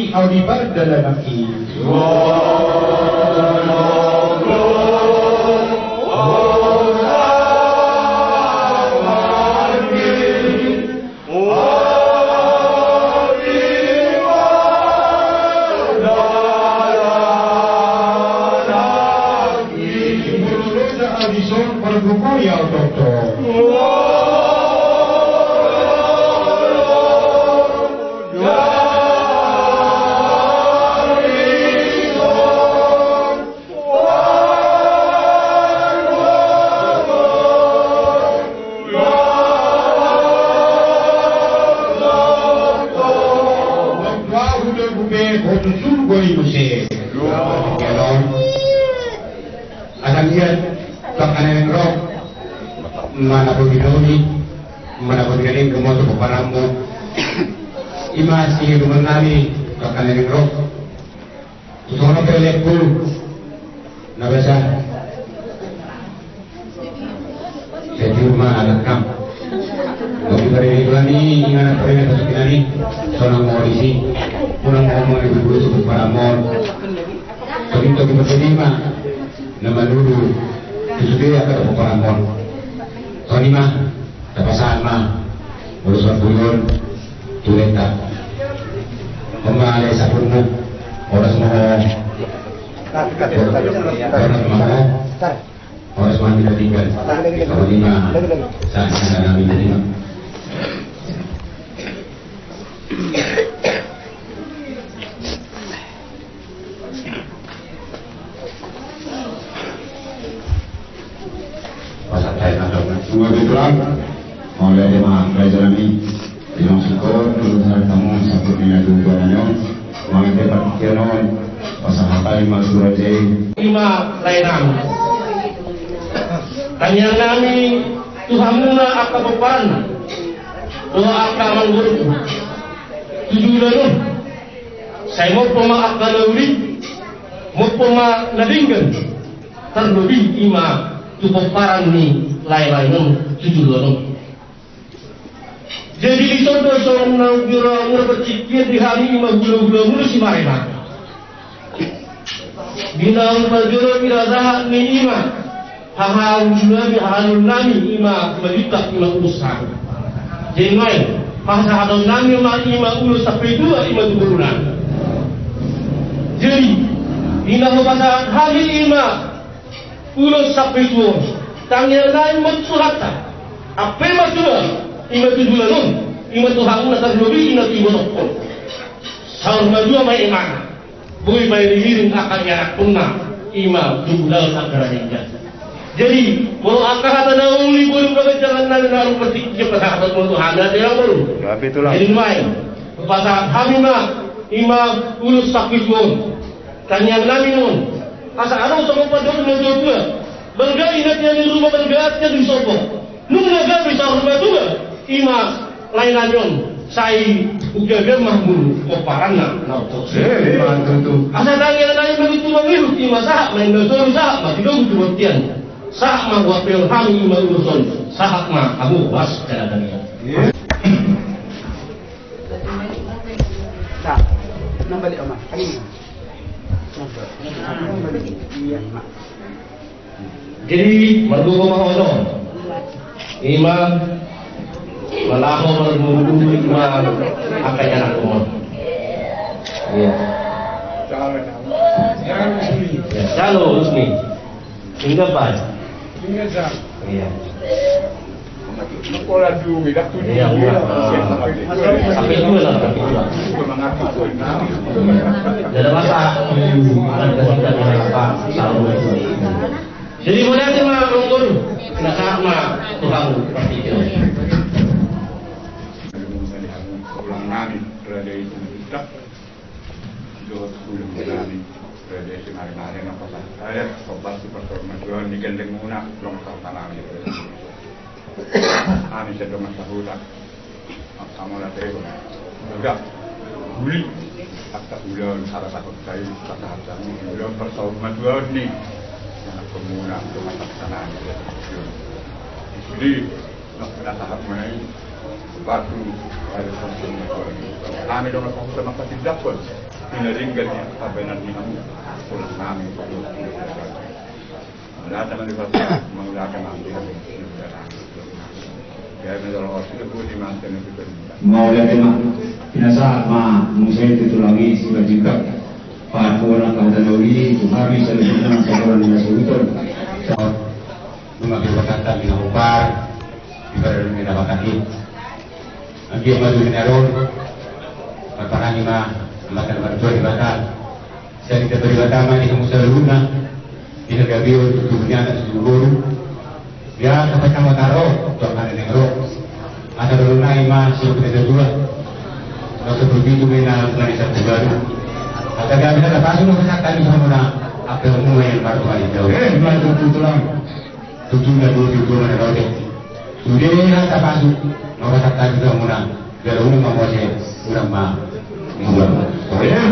Audibar dalam laki. Mana pembinoni, mana pembinoni kemoto peparambo, imasi rumenani kakanen roh, sono pelek pul, nabasa, jadi rumah anak kam, bagi dari ini ingat pernah tersekinani, sono mau isi, pulang mau ibu dulu sebut paramon, begitu kita terima, nama dulu, itu dia kata peparamon. Tony mah, tapasan mah, urusan buyon, tuleta, kembali sabunmu, orang semua, orang semua tidak tinggal, Tony mah, saat ada kami terima. Kebetulan oleh jemaah pelajaran ini bilang syukur lulusan tamu satu nilai dua nyon mengenai pertikianon pasahakai masuk aja lima layanan tanya kami Tuhan muna akabapan doa akaman guru tujuh lalu saya mau pema akalauri mau pema nadinggan terlebih ima cukup parang ni lain-lain tujuh lalu. Jadi di sana seorang orang berpikir di hari ima gula-gula mulu si marina. Bina berjuru birazahat ni ima hahal gula bihalul nami ima melita ima urusan. Jadi main masa hadal nami ima urus sampai dua ima turunan. Jadi bina masa hari ima urus sampai dua. Tanggal lain mensurata. Apa maksudnya? Ima tujuh lalu, ima Tuhan nak terlebih ima tiba nopol. Sahur dua mai imana. Bui mai dihiring akan yarak punna ima jumlah agar hingga. Jadi kalau akar ada nauli baru kalau jangan naru petik je pasal atau Tuhan ada yang baru. Jadi mai pasal hamima ima urus takbirun. Tanya nabi mun. Asa ada sama pada dua. Belga ingatnya di rumah belgaatnya di sopo. Nunggu gak bisa rumah dua. Ima lainanyon. Saya ujaga mahmul koparanna. Tentu. Asa tanya nanya begitu mengirut ima sahak main dosa sahak mah tidak butuh buktian. Sahak mah wapil kami ima uruson. Sahak mah kamu was cara tanya. Tak. Nang balik Omar. Ini. Iya, Mak. Jadi merdu mahono ima malaho merdu ima akanya nak umur. Iya. Kalau Husni hingga pas. Iya. Sekolah dulu, dah tu. Iya. Sampai dua lah, sampai dua. Dalam masa ada kita apa selalu. Jadi boleh aja mah ngurus, nak sama Tuhan seperti itu. Ulang nami berada itu tidak, jauh sebelum berani berada di mari-mari nampak saya sobat seperti orang di gendeng muna belum tahu tanah itu. Kami sedang masahulah, kamu lah teh, enggak, buli, Atas ulang harap takut saya kata ulang persau majuan ni yang kemudian untuk melaksanakan jadi nak tahap mana batu ada konsum majuan kami dengan konsum apa tidak pun ini ringgalnya apa nanti kamu pulang kami ada teman di pasar menggunakan nanti kaya menolak sudah pun dimantan itu mau lihat Pinasa ma musai itu lagi sudah juga Pakuan Kabupaten Ogi itu habis selesai sekolah di Sulutan. Mengambil kata di Upar, di Daerah Bakati. Nanti maju di Nerol, Bapak Lima, makan berdua di Batam. Saya tidak beri Batam di Kamusal Luna, di negara Bio tujuhnya ada seluruh. Ya sampai kamu taruh, jangan ada Nerol. Ada Luna Ima sudah kedua. Waktu begitu menang dari satu baru. Kata kami ada pasal masyarakat kami sama apa yang yang baru kali jauh. Baru tulang. Tujuhnya dulu mana kau deh. Sudah ada pasal masyarakat juga mana. Kalau udah mau saya udah mah.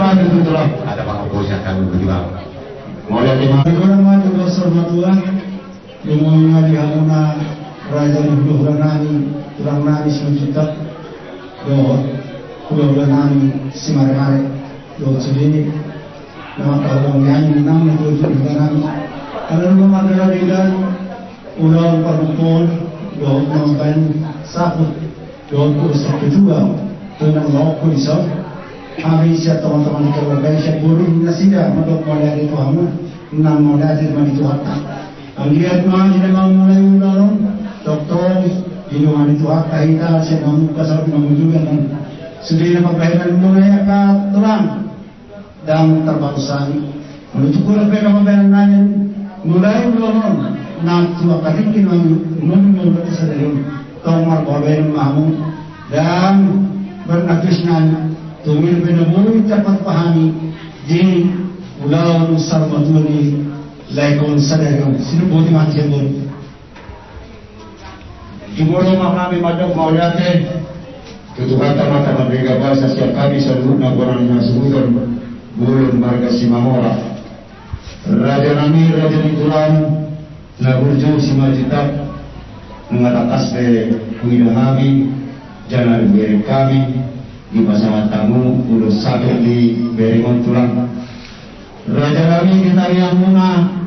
Baru tulang. Ada bang oposisi kami berdua. Mulai dari mana maju ke Sormatua, yang di Hamuna Raja Nuhur Nani, tulang Nani sejuta. Pulau Nani Simare do Sudini nama kalau yang enam itu juga Nani kalau rumah kerajaan pulau Parupon do Mampan Saput do Kursa kedua dengan lokal isam kami siap teman-teman keluarga siap burung nasidah untuk mulai itu kamu enam mulai dari mana itu harta lihat mah jadi mau mulai ulang dokter ini mana itu harta kita saya mau kasar mau juga kan sudah pembayaran mulai ke tulang dan terbangsa menuju ke pembayaran nanya mulai belum nak tua karikin menunggu kesadaran tomar pembayaran mahu dan bernafisnan tumil benemui cepat pahami di pulau Sarmatuni laikon sadarion sinu bodi manusia bodi di bawah kami madam mauliate Tutuhan mata memberikan bahasa siap kami seluruh naburan yang sebutan Bulun Marga Simamora Raja Nami, Raja Nitulan Naburjo Simajita Mengatakas de Kuida kami Jangan beri kami Di pasangan tamu Ulus satu di Beringon Tulang Raja Nami kita yang muna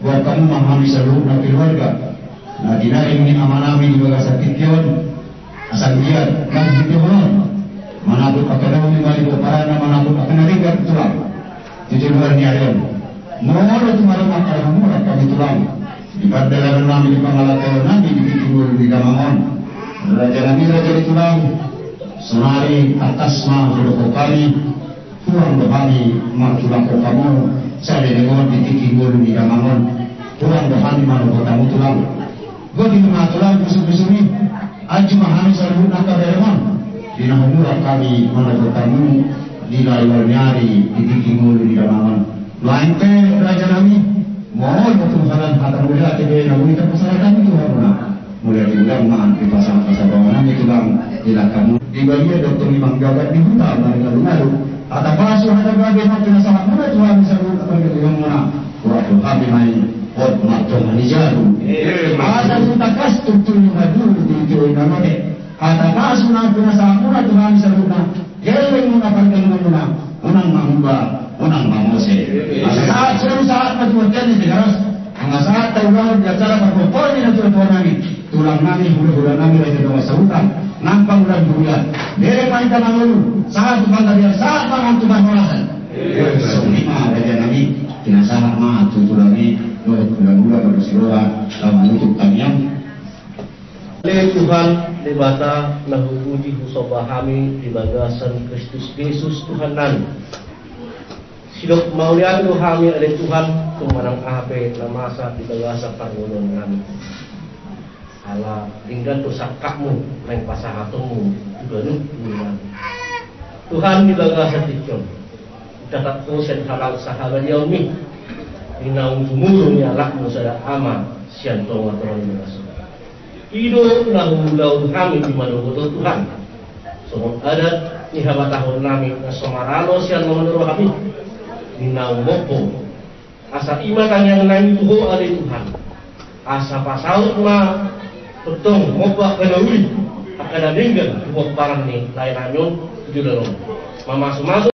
Buat kamu memahami seluruh keluarga Nah dinaring ini amanami di Bagasa Kikion asal lihat kan gitu mana pun pakai nama di parana mana pun pakai naringan tulang jujur luarnya ayam mau itu malam makan kamu kami tulang di bandaran nami di Pangalatan nami di Timur di Gamangon raja nami raja di tulang senari atas mah berdoa kami kurang dohani mah tulang kamu saya dengar di Timur di Gamangon kurang dohani mah kamu tulang gue di rumah tulang besok ini Aju mahami sarun akademan di nahumura kami mana bertamu di layar nyari di Timur di Gamangon lain ke raja kami mau betul saran kata mulia tebe namun kita pesanan kami itu haruna mulai diulang mahan di pasar-pasar bangunan itu lang dilakukan di bagian dokter Imam Gagat di hutan mereka lalu kata basuh ada bagaimana kena sangat mudah Tuhan sarun akademan yang mana kurang kami main Od macam manijaru. Ada kita kasih tujuh hadu di join namanya. Kata kasu nak kena sakura Tuhan saruna. Jeleng mengapakan muna. Unang mangba, unang mangose. Saat saat macam ni deras. Ang saat tahulah biasa berkompor ni na tuan nami. Tulang nami hula nami lagi dalam sautan. Nampang bulan. Dari kita mangulu. Saat tuan tadi saat mangan tuan marahan. Semua raja nami kinasahan mah tutulami. Gula-gula bersiroa menutup kamian oleh Tuhan debata nahupuji husobahami di bagasan Kristus Yesus Tuhan nan sidok maulian Tuhami oleh Tuhan kumanang ape na masa di bagasa pangunon nan ala tinggal tusakakmu neng pasahatumu juga nuh Tuhan di bagasa tikyon dapat kusen halal sahabat yaumi inaung sumurung ya lakmu sada ama siantong atau merasa hidup nahu lau kami di mana betul Tuhan semua adat Nihawa tahun nami Somarano sian menurut kami Ninaumoko asa ima kang yang nami tuho ali Tuhan asa pasaut ma betong ngobak kenawi akan ada dinggal buat barang nih lain anyon judulong mama sumasu